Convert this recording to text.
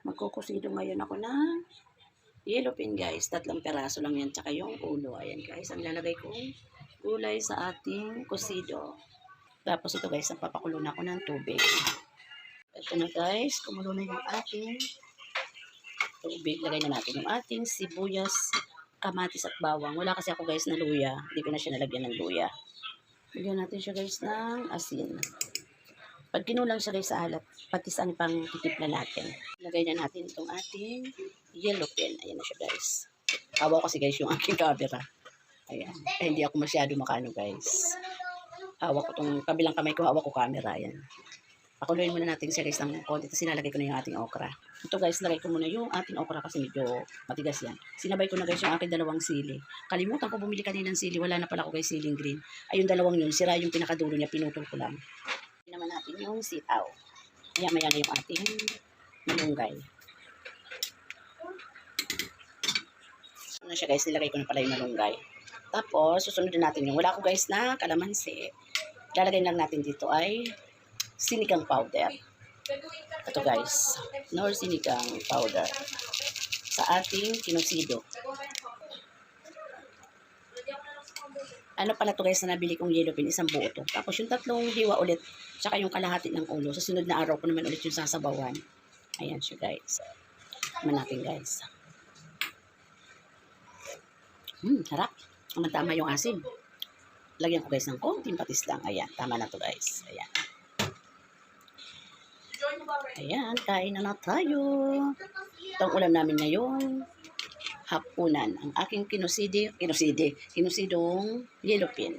Magkukusido ngayon ako ng yellow pin guys. 3 peraso lang yan. Tsaka yung ulo. Ayan guys. Ang lalagay kong gulay sa ating kusido. Tapos ito guys, napapakulo na ako ng tubig. Ito na guys. Kumulo na yung ating tubig. Lagay na natin yung ating sibuyas, kamatis at bawang. Wala kasi ako guys na luya. Hindi ko na siya nalagyan ng luya. Lagyan natin siya guys ng asin. Pag kinulang siya guys sa alat, pati saan pang titipla natin. Lagay na natin itong ating yellow pin. Ayan na siya guys. Hawa kasi guys yung aking camera. Ayan. Hindi ako masyado makano guys. Hawak ko itong kabilang kamay ko, hawak ko camera. Ayan. Pakuluin muna natin siya guys ng konti. Tapos sinalagay ko na yung ating okra. Ito guys, lagay ko muna yung ating okra kasi medyo matigas yan. Sinabay ko na guys yung aking 2 sili. Kalimutan ko bumili kanina ng sili. Wala na pala ko guys siling green. Ay yung 2 yun, sira yung pinakadulo niya, pinutol ko lang. Naman natin yung sitaw. Maya na yung ating malunggay. Ano siya guys, nilagay ko na pala yung malunggay. Tapos, susunod natin yung wala ko guys na kalamansi. Lalagay lang natin dito ay sinigang powder. Ito guys, nor sinigang powder sa ating kinusido. Ano pala to guys na nabili kong yellow pin, isang buo to. Tapos yung 3 hiwa ulit, tsaka yung kalahati ng ulo. Sa sunod na araw ko naman ulit yung sasabawan. Ayan siya guys. Naman natin guys. Harap. Tama yung asim. Lagyan ko guys ng konting patis lang. Ayan, tama na to guys. Ayan. Ayan, kain na tayo. Itong ulam namin ngayon, hapunan. Ang aking kinusidong yellow pin.